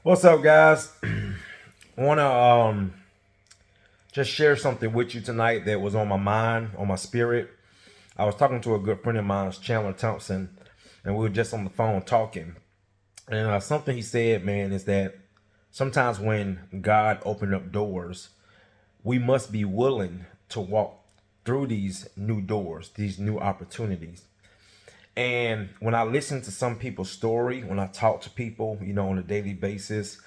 What's up, guys? I want to just share something with you tonight that was on my mind, on my spirit. I was talking to a good friend of mine, Chandler Thompson, and we were just on the phone talking. And something he said, man, is that sometimes when God opened up doors, we must be willing to walk through these new doors, these new opportunities. And when I listen to some people's story, when I talk to people, on a daily basis,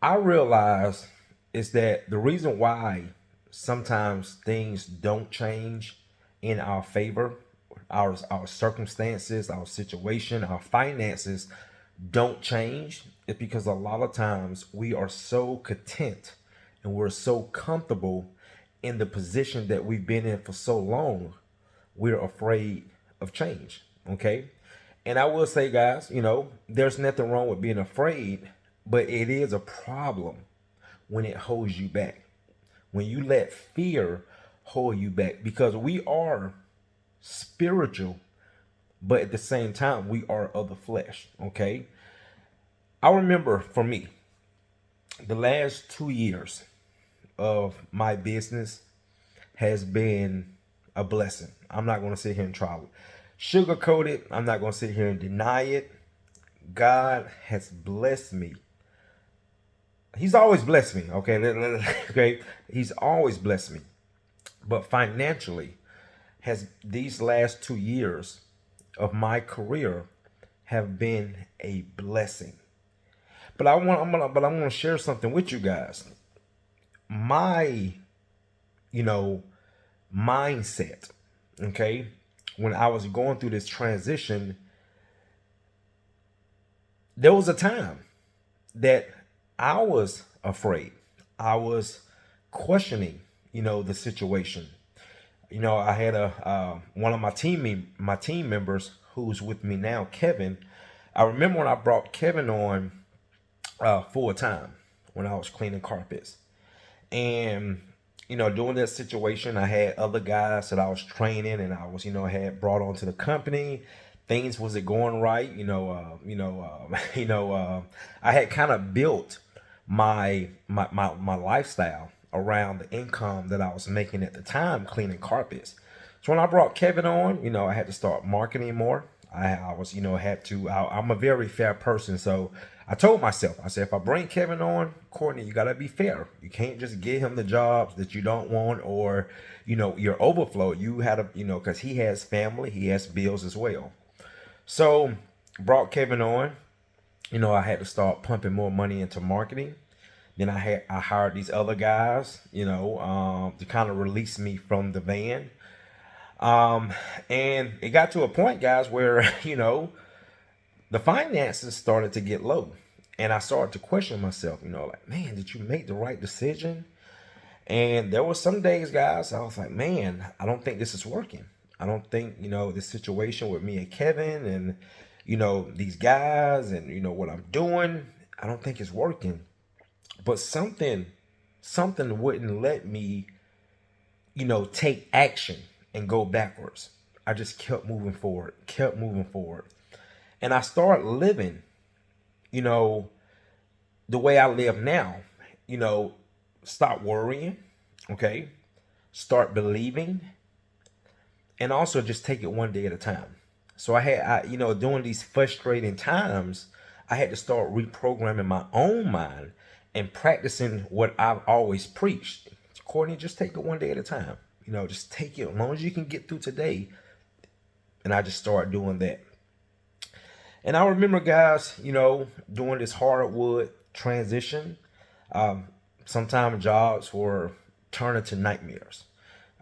I realize is that the reason why sometimes things don't change in our favor, our circumstances, our situation, our finances don't change, is because a lot of times we are so content and we're so comfortable in the position that we've been in for so long, we're afraid of change. Okay. And I will say, guys, there's nothing wrong with being afraid, but it is a problem when it holds you back. When you let fear hold you back, because we are spiritual, but at the same time, we are of the flesh. Okay. I remember for me, the last 2 years of my business has been a blessing. I'm not going to sit here and try to sugarcoat it. I'm not going to sit here and deny it. God has blessed me. He's always blessed me. Okay. Okay. He's always blessed me. But financially, has these last 2 years of my career have been a blessing. But I'm gonna share something with you guys. My, you know, mindset. Okay. When I was going through this transition, there was a time that I was afraid. I was questioning, the situation. I had a one of my team members who's with me now, Kevin. I remember when I brought Kevin on full time when I was cleaning carpets, and during that situation, I had other guys that I was training, and I was had brought onto the company. Things wasn't going right, I had kind of built my lifestyle around the income that I was making at the time cleaning carpets. So when I brought Kevin on, I had to start marketing more. I was, had to. I'm a very fair person, so I told myself, I said, if I bring Kevin on, Courtney, you gotta be fair. You can't just give him the jobs that you don't want, or your overflow. You had to, because he has family, he has bills as well. So brought Kevin on. I had to start pumping more money into marketing. Then I hired these other guys, to kind of release me from the van. Um, and it got to a point, guys, where the finances started to get low, and I started to question myself. Like, man, did you make the right decision? And there were some days, guys, I was like, man, I don't think this is working. I don't think this situation with me and Kevin and these guys and what I'm doing. I don't think it's working. But something wouldn't let me take action and go backwards. I just kept moving forward, kept moving forward. And I started living, you know, the way I live now, you know, stop worrying, okay? Start believing, and also just take it one day at a time. So during these frustrating times, I had to start reprogramming my own mind and practicing what I've always preached. Courtney, just take it one day at a time. Just take it as long as you can get through today. And I just started doing that. And I remember, guys, doing this hardwood transition. Um, Sometimes jobs were turning to nightmares.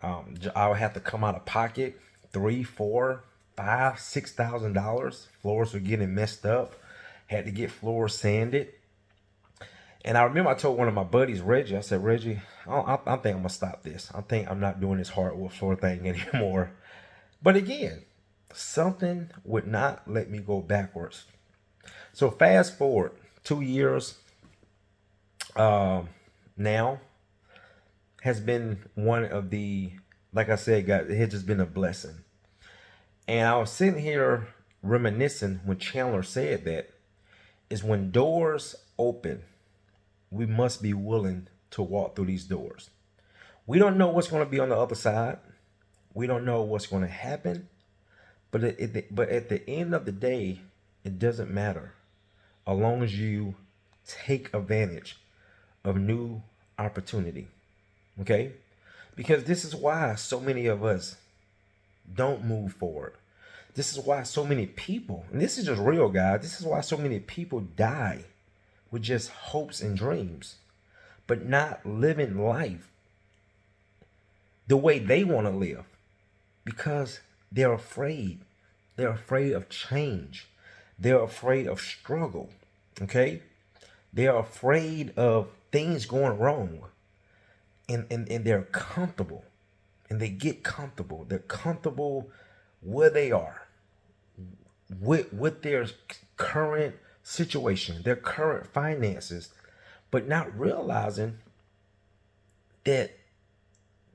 I would have to come out of pocket 3, 4, 5, $6,000. Floors were getting messed up. Had to get floors sanded. And I remember I told one of my buddies, Reggie, I said, Reggie, I think I'm gonna stop this. I think I'm not doing this hardwood floor thing anymore. But again, something would not let me go backwards. So fast forward 2 years now has been one of the, like I said, guys, it has just been a blessing. And I was sitting here reminiscing when Chandler said that. is when doors open, we must be willing to walk through these doors. We don't know what's going to be on the other side. We don't know what's going to happen. But but at the end of the day, it doesn't matter as long as you take advantage of new opportunity. Okay? Because this is why so many of us don't move forward. This is why so many people, and this is just real, guys, this is why so many people die with just hopes and dreams, but not living life the way they want to live because they're afraid. They're afraid of change. They're afraid of struggle. Okay? They're afraid of things going wrong. And they're comfortable. And they get comfortable. They're comfortable where they are with their current situation, their current finances, but not realizing that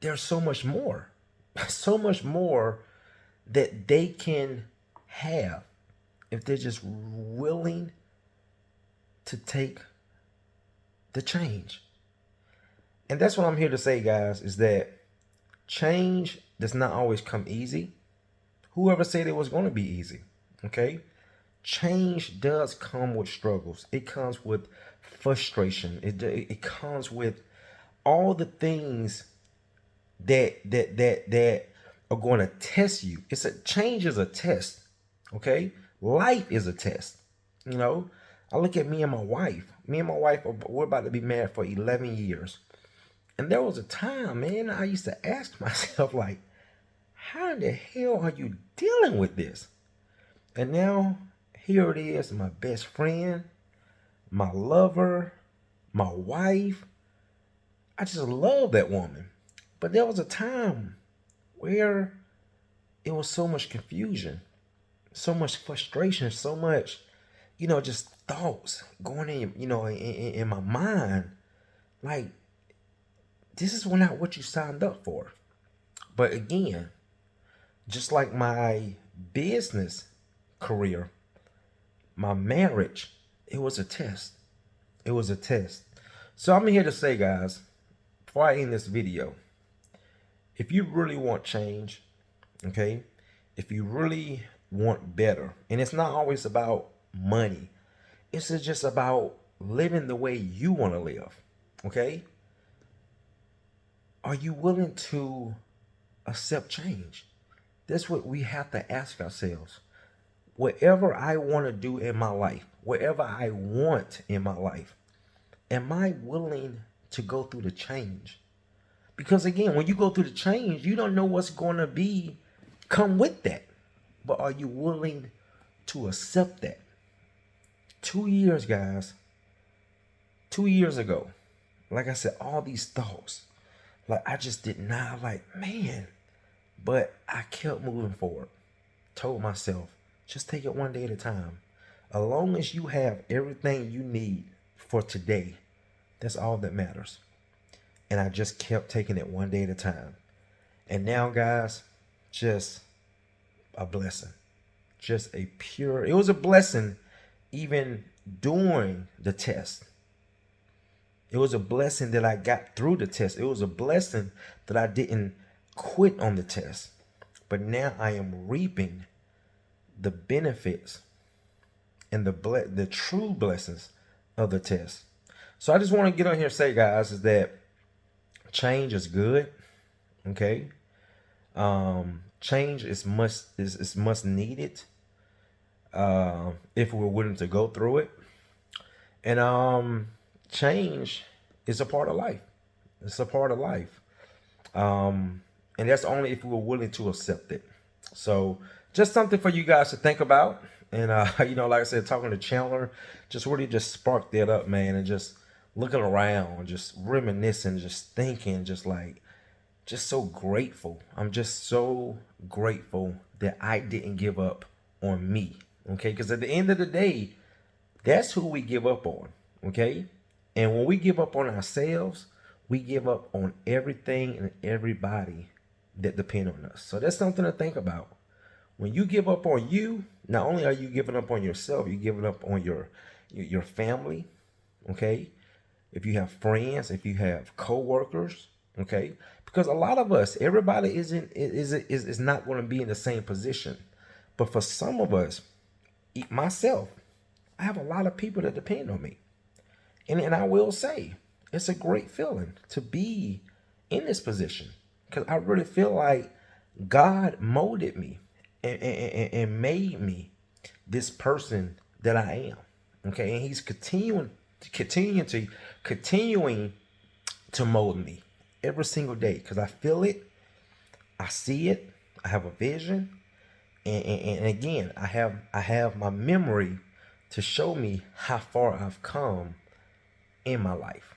there's so much more, so much more that they can have if they're just willing to take the change. And that's what I'm here to say, guys, is that change does not always come easy. Whoever said it was going to be easy, okay? Change does come with struggles. It comes with frustration. It comes with all the things that are going to test you. Change is a test, okay? Life is a test. You know, I look at me and my wife. Me and my wife, we're about to be married for 11 years. And there was a time, man, I used to ask myself, like, how in the hell are you dealing with this? And now, here it is, my best friend, my lover, my wife. I just love that woman. But there was a time where it was so much confusion, so much frustration, so much, just thoughts going in my mind. Like, this is not what you signed up for. But again, just like my business career, my marriage, it was a test. It was a test. So I'm here to say, guys, before I end this video, if you really want change, okay, if you really want better, and it's not always about money, it's just about living the way you want to live, okay? Are you willing to accept change? That's what we have to ask ourselves. Whatever I want to do in my life, whatever I want in my life, am I willing to go through the change? Because again, when you go through the change, you don't know what's going to come with that. But are you willing to accept that? 2 years, guys. 2 years ago, like I said, all these thoughts, like I just did not man, but I kept moving forward. Told myself, just take it one day at a time. As long as you have everything you need for today, that's all that matters. And I just kept taking it one day at a time. And now, guys, just a blessing. Just it was a blessing even during the test. It was a blessing that I got through the test. It was a blessing that I didn't quit on the test. But now I am reaping the benefits and the true blessings of the test. So I just want to get on here and say, guys, is that change is good. Okay. Change is must needed. If we're willing to go through it. And change is a part of life. It's a part of life. And that's only if we're willing to accept it. So just something for you guys to think about. And, like I said, talking to Chandler, just really just sparked that up, man. And just looking around, just reminiscing, just thinking, just so grateful. I'm just so grateful that I didn't give up on me. Okay. Because at the end of the day, that's who we give up on. Okay. And when we give up on ourselves, we give up on everything and everybody that depend on us. So that's something to think about. When you give up on you, not only are you giving up on yourself, you're giving up on your your family, okay? If you have friends, if you have co-workers, okay? Because a lot of us, everybody is not going to be in the same position. But for some of us, myself, I have a lot of people that depend on me. And I will say, it's a great feeling to be in this position because I really feel like God molded me and made me this person that I am. Okay, and He's continuing to mold me every single day because I feel it, I see it, I have a vision, and again, I have my memory to show me how far I've come in my life.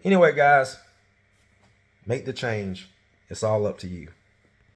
Anyway, guys, make the change. It's all up to you.